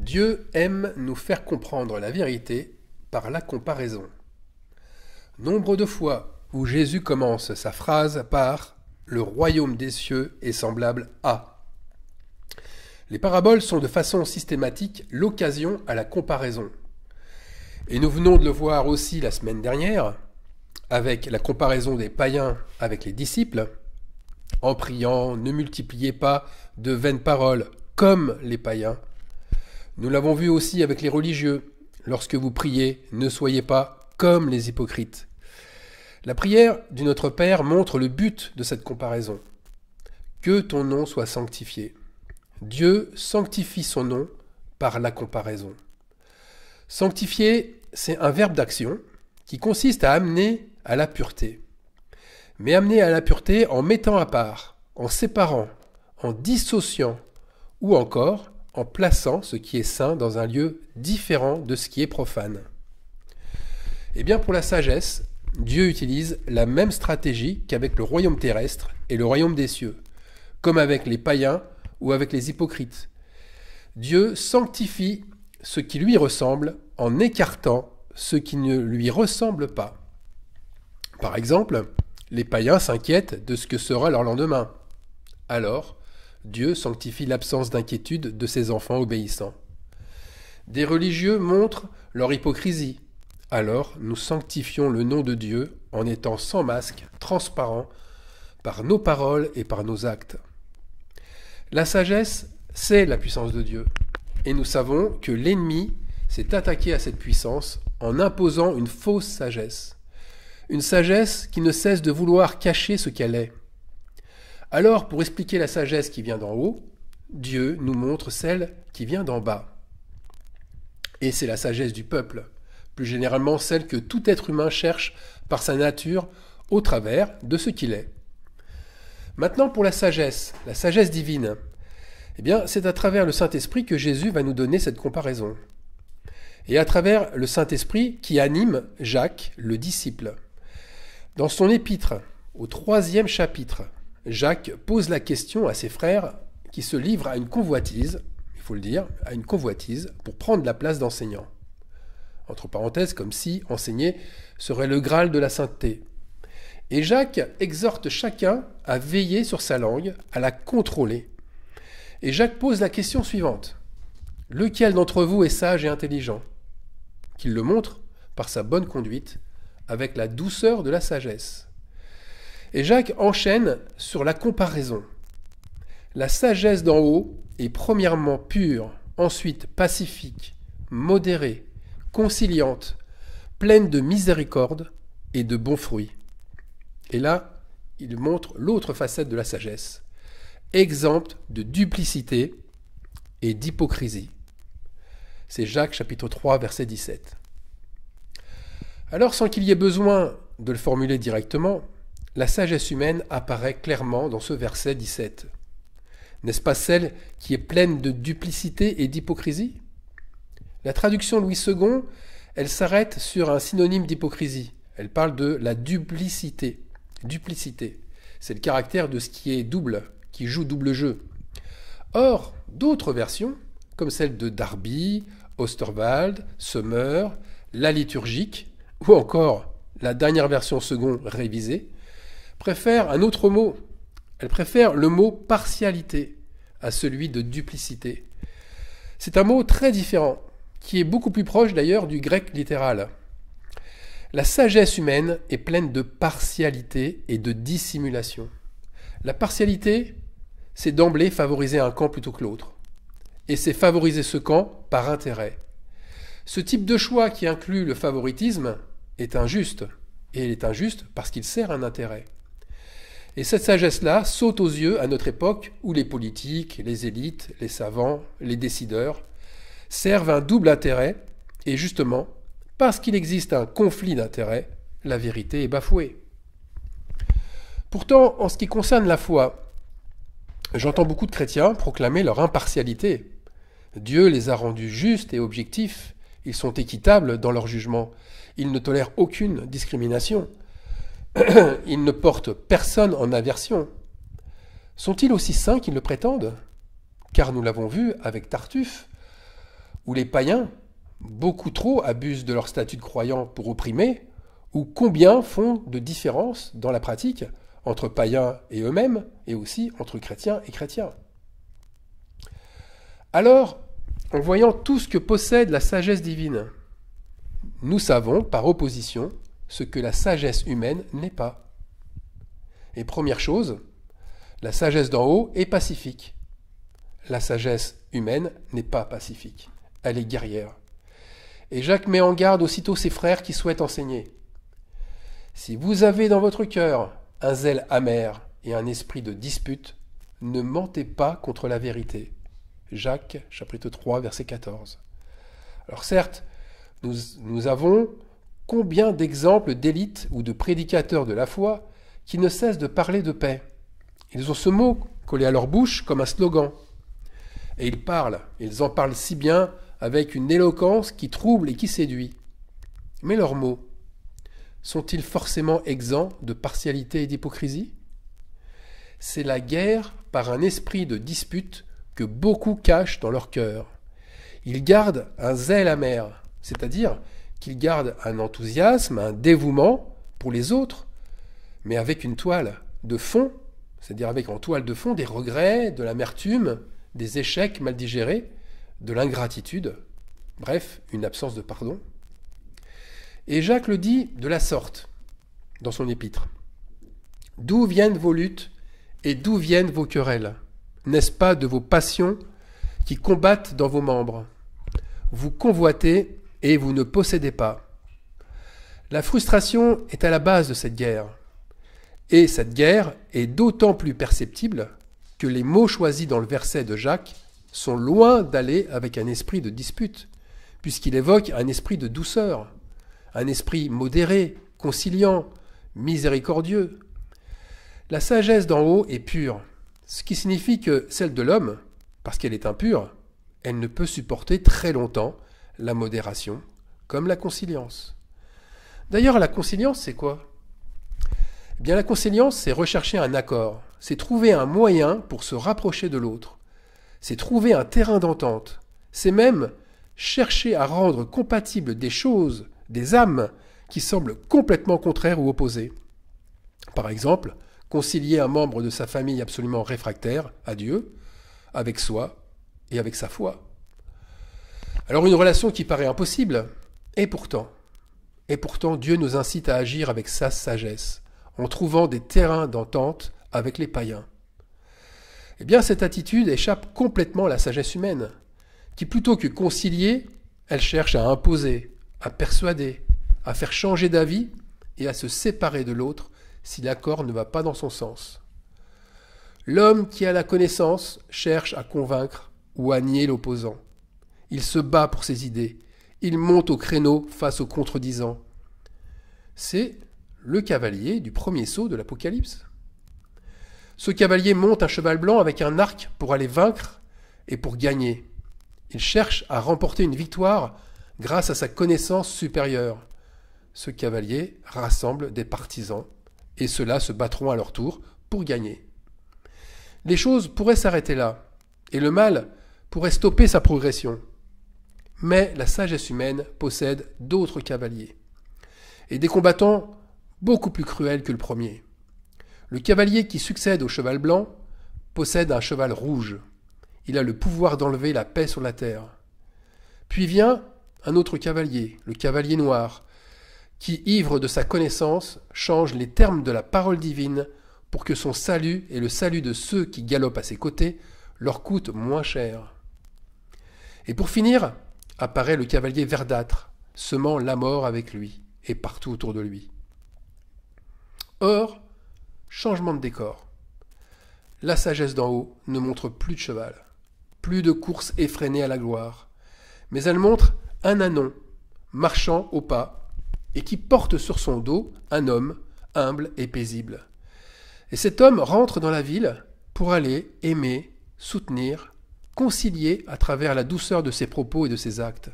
Dieu aime nous faire comprendre la vérité par la comparaison. Nombre de fois où Jésus commence sa phrase par « Le royaume des cieux est semblable à ». Les paraboles sont de façon systématique l'occasion à la comparaison. Et nous venons de le voir aussi la semaine dernière, avec la comparaison des païens avec les disciples. En priant, ne multipliez pas de vaines paroles comme les païens. Nous l'avons vu aussi avec les religieux. Lorsque vous priez, ne soyez pas comme les hypocrites. La prière du Notre Père montre le but de cette comparaison. Que ton nom soit sanctifié. Dieu sanctifie son nom par la comparaison. Sanctifier, c'est un verbe d'action qui consiste à amener à la pureté. Mais amener à la pureté en mettant à part, en séparant, en dissociant ou encore en plaçant ce qui est saint dans un lieu différent de ce qui est profane. Eh bien, pour la sagesse, Dieu utilise la même stratégie qu'avec le royaume terrestre et le royaume des cieux, comme avec les païens ou avec les hypocrites. Dieu sanctifie ce qui lui ressemble en écartant ce qui ne lui ressemble pas. Par exemple, les païens s'inquiètent de ce que sera leur lendemain. Alors, Dieu sanctifie l'absence d'inquiétude de ses enfants obéissants. Des religieux montrent leur hypocrisie. Alors, nous sanctifions le nom de Dieu en étant sans masque, transparent, par nos paroles et par nos actes. La sagesse, c'est la puissance de Dieu. Et nous savons que l'ennemi s'est attaqué à cette puissance en imposant une fausse sagesse. Une sagesse qui ne cesse de vouloir cacher ce qu'elle est. Alors, pour expliquer la sagesse qui vient d'en haut, Dieu nous montre celle qui vient d'en bas. Et c'est la sagesse du peuple, plus généralement celle que tout être humain cherche par sa nature au travers de ce qu'il est. Maintenant, pour la sagesse divine, eh bien, c'est à travers le Saint-Esprit que Jésus va nous donner cette comparaison. Et à travers le Saint-Esprit qui anime Jacques, le disciple. Dans son épître, au 3e chapitre, Jacques pose la question à ses frères qui se livrent à une convoitise, il faut le dire, à une convoitise pour prendre la place d'enseignant. Entre parenthèses, comme si enseigner serait le Graal de la sainteté. Et Jacques exhorte chacun à veiller sur sa langue, à la contrôler. Et Jacques pose la question suivante. Lequel d'entre vous est sage et intelligent? Qu'il le montre par sa bonne conduite, avec la douceur de la sagesse. Et Jacques enchaîne sur la comparaison. La sagesse d'en haut est premièrement pure, ensuite pacifique, modérée, conciliante, pleine de miséricorde et de bons fruits. Et là, il montre l'autre facette de la sagesse, exempte de duplicité et d'hypocrisie. C'est Jacques chapitre 3, verset 17. Alors, sans qu'il y ait besoin de le formuler directement, la sagesse humaine apparaît clairement dans ce verset 17. N'est-ce pas celle qui est pleine de duplicité et d'hypocrisie? La traduction Louis II, elle s'arrête sur un synonyme d'hypocrisie. Elle parle de la duplicité. Duplicité, c'est le caractère de ce qui est double, qui joue double jeu. Or, d'autres versions, comme celle de Darby, Osterwald, Sommer, la liturgique, ou encore la dernière version seconde révisée, préfère un autre mot. Elle préfère le mot partialité à celui de duplicité. C'est un mot très différent, qui est beaucoup plus proche d'ailleurs du grec littéral. La sagesse humaine est pleine de partialité et de dissimulation. La partialité, c'est d'emblée favoriser un camp plutôt que l'autre. Et c'est favoriser ce camp par intérêt. Ce type de choix qui inclut le favoritisme est injuste. Et il est injuste parce qu'il sert un intérêt. Et cette sagesse-là saute aux yeux à notre époque où les politiques, les élites, les savants, les décideurs servent un double intérêt et justement, parce qu'il existe un conflit d'intérêts, la vérité est bafouée. Pourtant, en ce qui concerne la foi, j'entends beaucoup de chrétiens proclamer leur impartialité. Dieu les a rendus justes et objectifs, ils sont équitables dans leur jugement, ils ne tolèrent aucune discrimination. Ils ne portent personne en aversion. Sont-ils aussi saints qu'ils le prétendent? Car nous l'avons vu avec Tartuffe, où les païens, beaucoup trop, abusent de leur statut de croyant pour opprimer, ou combien font de différence dans la pratique entre païens et eux-mêmes, et aussi entre chrétiens et chrétiens. Alors, en voyant tout ce que possède la sagesse divine, nous savons, par opposition, ce que la sagesse humaine n'est pas. Et première chose, la sagesse d'en haut est pacifique. La sagesse humaine n'est pas pacifique. Elle est guerrière. Et Jacques met en garde aussitôt ses frères qui souhaitent enseigner. Si vous avez dans votre cœur un zèle amer et un esprit de dispute, ne mentez pas contre la vérité. Jacques, chapitre 3, verset 14. Alors certes, nous avons combien d'exemples d'élites ou de prédicateurs de la foi qui ne cessent de parler de paix. Ils ont ce mot collé à leur bouche comme un slogan. Et ils en parlent si bien avec une éloquence qui trouble et qui séduit. Mais leurs mots, sont-ils forcément exempts de partialité et d'hypocrisie? C'est la guerre par un esprit de dispute que beaucoup cachent dans leur cœur. Ils gardent un zèle amer, c'est-à-dire qu'ils gardent un enthousiasme, un dévouement pour les autres, mais avec une toile de fond, c'est-à-dire avec en toile de fond des regrets, de l'amertume, des échecs mal digérés, de l'ingratitude, bref, une absence de pardon. Et Jacques le dit de la sorte, dans son épître. « D'où viennent vos luttes et d'où viennent vos querelles? N'est-ce pas de vos passions qui combattent dans vos membres? Vous convoitez et vous ne possédez pas. » La frustration est à la base de cette guerre. Et cette guerre est d'autant plus perceptible que les mots choisis dans le verset de Jacques sont loin d'aller avec un esprit de dispute, puisqu'il évoque un esprit de douceur, un esprit modéré, conciliant, miséricordieux. La sagesse d'en haut est pure, ce qui signifie que celle de l'homme, parce qu'elle est impure, elle ne peut supporter très longtemps la modération, comme la conciliance. D'ailleurs, la conciliance, c'est quoi? Eh bien, la conciliance, c'est rechercher un accord, c'est trouver un moyen pour se rapprocher de l'autre, c'est trouver un terrain d'entente, c'est même chercher à rendre compatibles des choses, des âmes qui semblent complètement contraires ou opposées. Par exemple, concilier un membre de sa famille absolument réfractaire à Dieu, avec soi et avec sa foi. Alors une relation qui paraît impossible, et pourtant Dieu nous incite à agir avec sa sagesse, en trouvant des terrains d'entente avec les païens. Eh bien, cette attitude échappe complètement à la sagesse humaine, qui plutôt que concilier, elle cherche à imposer, à persuader, à faire changer d'avis et à se séparer de l'autre si l'accord ne va pas dans son sens. L'homme qui a la connaissance cherche à convaincre ou à nier l'opposant. Il se bat pour ses idées, il monte au créneau face aux contredisants. C'est le cavalier du premier sceau de l'Apocalypse. Ce cavalier monte un cheval blanc avec un arc pour aller vaincre et pour gagner. Il cherche à remporter une victoire grâce à sa connaissance supérieure. Ce cavalier rassemble des partisans et ceux-là se battront à leur tour pour gagner. Les choses pourraient s'arrêter là et le mal pourrait stopper sa progression. Mais la sagesse humaine possède d'autres cavaliers et des combattants beaucoup plus cruels que le premier. Le cavalier qui succède au cheval blanc possède un cheval rouge. Il a le pouvoir d'enlever la paix sur la terre. Puis vient un autre cavalier, le cavalier noir, qui, ivre de sa connaissance, change les termes de la parole divine pour que son salut et le salut de ceux qui galopent à ses côtés leur coûtent moins cher. Et pour finir, apparaît le cavalier verdâtre, semant la mort avec lui et partout autour de lui. Or, changement de décor. La sagesse d'en haut ne montre plus de cheval, plus de course effrénée à la gloire, mais elle montre un ânon, marchant au pas, et qui porte sur son dos un homme humble et paisible. Et cet homme rentre dans la ville pour aller aimer, soutenir, concilier à travers la douceur de ses propos et de ses actes.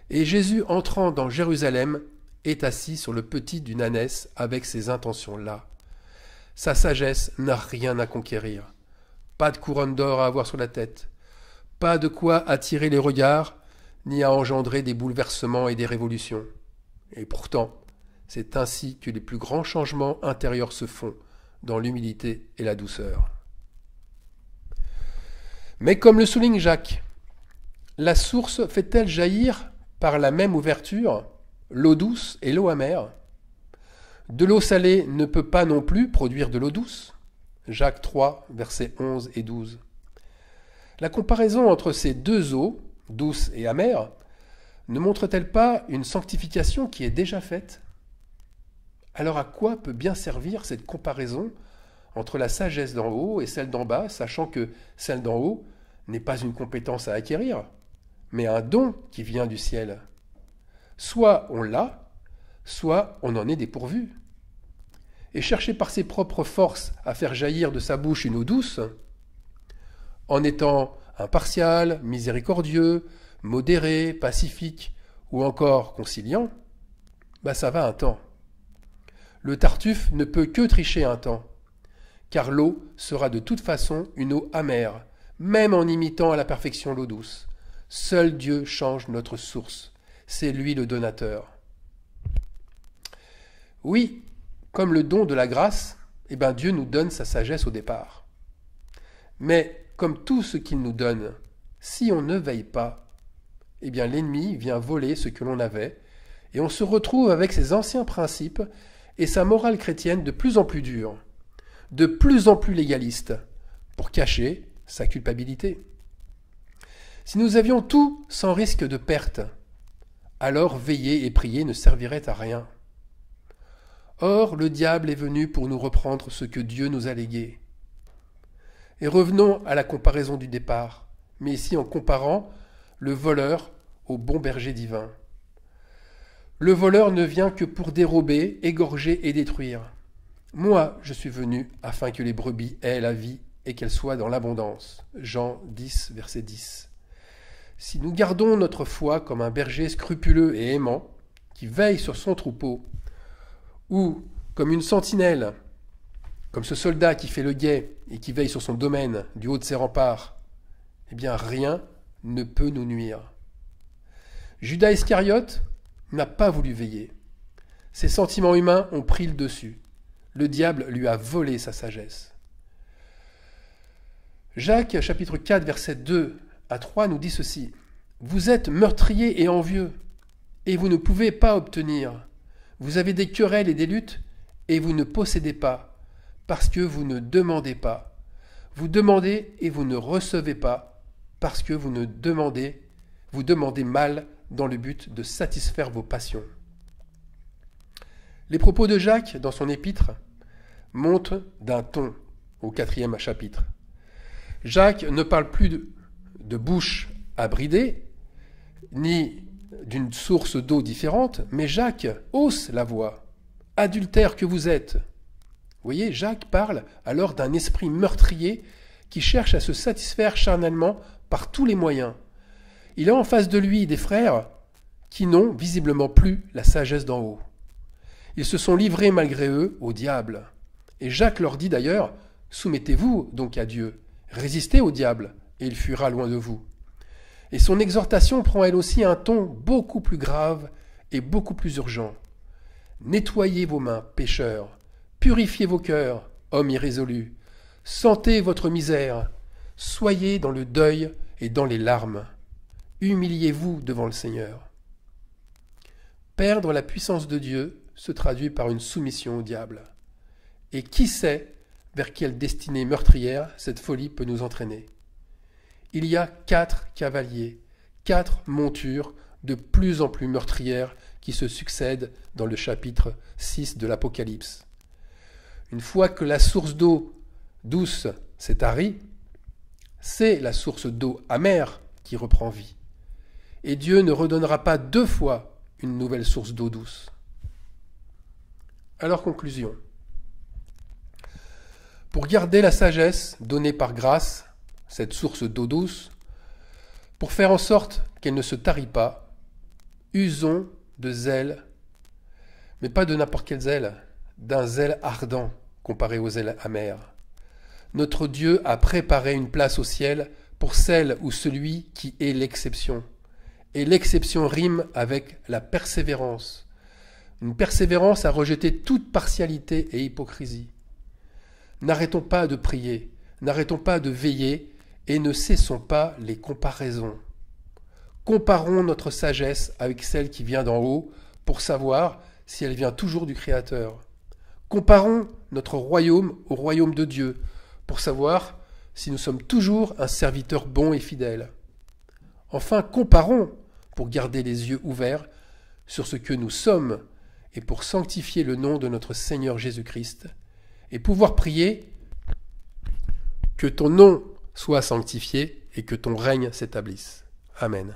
Et Jésus, entrant dans Jérusalem, est assis sur le petit d'une ânesse avec ces intentions-là. Sa sagesse n'a rien à conquérir. Pas de couronne d'or à avoir sur la tête. Pas de quoi attirer les regards, ni à engendrer des bouleversements et des révolutions. Et pourtant, c'est ainsi que les plus grands changements intérieurs se font, dans l'humilité et la douceur. Mais comme le souligne Jacques, la source fait-elle jaillir par la même ouverture l'eau douce et l'eau amère? De l'eau salée ne peut pas non plus produire de l'eau douce. Jacques 3, versets 11 et 12. La comparaison entre ces deux eaux, douce et amère, ne montre-t-elle pas une sanctification qui est déjà faite? Alors à quoi peut bien servir cette comparaison entre la sagesse d'en haut et celle d'en bas, sachant que celle d'en haut n'est pas une compétence à acquérir, mais un don qui vient du ciel? Soit on l'a, soit on en est dépourvu. Et chercher par ses propres forces à faire jaillir de sa bouche une eau douce, en étant impartial, miséricordieux, modéré, pacifique ou encore conciliant, ça va un temps. Le Tartuffe ne peut que tricher un temps, car l'eau sera de toute façon une eau amère, même en imitant à la perfection l'eau douce. Seul Dieu change notre source, c'est lui le donateur. Oui, comme le don de la grâce, Dieu nous donne sa sagesse au départ. Mais comme tout ce qu'il nous donne, si on ne veille pas, l'ennemi vient voler ce que l'on avait, et on se retrouve avec ses anciens principes et sa morale chrétienne de plus en plus dure, de plus en plus légaliste, pour cacher sa culpabilité. Si nous avions tout sans risque de perte, alors veiller et prier ne servirait à rien. Or, le diable est venu pour nous reprendre ce que Dieu nous a légué. Et revenons à la comparaison du départ, mais ici en comparant le voleur au bon berger divin. Le voleur ne vient que pour dérober, égorger et détruire. Moi, je suis venu afin que les brebis aient la vie et qu'elles soient dans l'abondance. Jean 10, verset 10. Si nous gardons notre foi comme un berger scrupuleux et aimant, qui veille sur son troupeau, ou comme une sentinelle, comme ce soldat qui fait le guet et qui veille sur son domaine du haut de ses remparts, rien ne peut nous nuire. Judas Iscariote n'a pas voulu veiller. Ses sentiments humains ont pris le dessus. Le diable lui a volé sa sagesse. Jacques, chapitre 4, versets 2 à 3, nous dit ceci. « Vous êtes meurtriers et envieux, et vous ne pouvez pas obtenir. Vous avez des querelles et des luttes, et vous ne possédez pas, parce que vous ne demandez pas. Vous demandez et vous ne recevez pas, parce que vous demandez mal dans le but de satisfaire vos passions. » Les propos de Jacques dans son épître montent d'un ton au 4e chapitre. Jacques ne parle plus de bouche à brider, ni d'une source d'eau différente, mais Jacques hausse la voix. « Adultère que vous êtes !» Vous voyez, Jacques parle alors d'un esprit meurtrier qui cherche à se satisfaire charnellement par tous les moyens. Il a en face de lui des frères qui n'ont visiblement plus la sagesse d'en haut. Ils se sont livrés malgré eux au diable. Et Jacques leur dit d'ailleurs, « Soumettez-vous donc à Dieu, résistez au diable, et il fuira loin de vous. » Et son exhortation prend elle aussi un ton beaucoup plus grave et beaucoup plus urgent. « Nettoyez vos mains, pécheurs, purifiez vos cœurs, hommes irrésolus, sentez votre misère, soyez dans le deuil et dans les larmes, humiliez-vous devant le Seigneur. » Perdre la puissance de Dieu se traduit par une soumission au diable. Et qui sait vers quelle destinée meurtrière cette folie peut nous entraîner? Il y a 4 cavaliers, 4 montures de plus en plus meurtrières qui se succèdent dans le chapitre 6 de l'Apocalypse. Une fois que la source d'eau douce s'est tarie, c'est la source d'eau amère qui reprend vie. Et Dieu ne redonnera pas 2 fois une nouvelle source d'eau douce. Alors, conclusion. Pour garder la sagesse donnée par grâce, cette source d'eau douce, pour faire en sorte qu'elle ne se tarit pas, usons de zèle, mais pas de n'importe quel zèle, d'un zèle ardent comparé au zèle amer. Notre Dieu a préparé une place au ciel pour celle ou celui qui est l'exception. Et l'exception rime avec la persévérance. Une persévérance à rejeter toute partialité et hypocrisie. N'arrêtons pas de prier, n'arrêtons pas de veiller et ne cessons pas les comparaisons. Comparons notre sagesse avec celle qui vient d'en haut pour savoir si elle vient toujours du Créateur. Comparons notre royaume au royaume de Dieu pour savoir si nous sommes toujours un serviteur bon et fidèle. Enfin, comparons pour garder les yeux ouverts sur ce que nous sommes et pour sanctifier le nom de notre Seigneur Jésus-Christ et pouvoir prier que ton nom soit sanctifié et que ton règne s'établisse. Amen.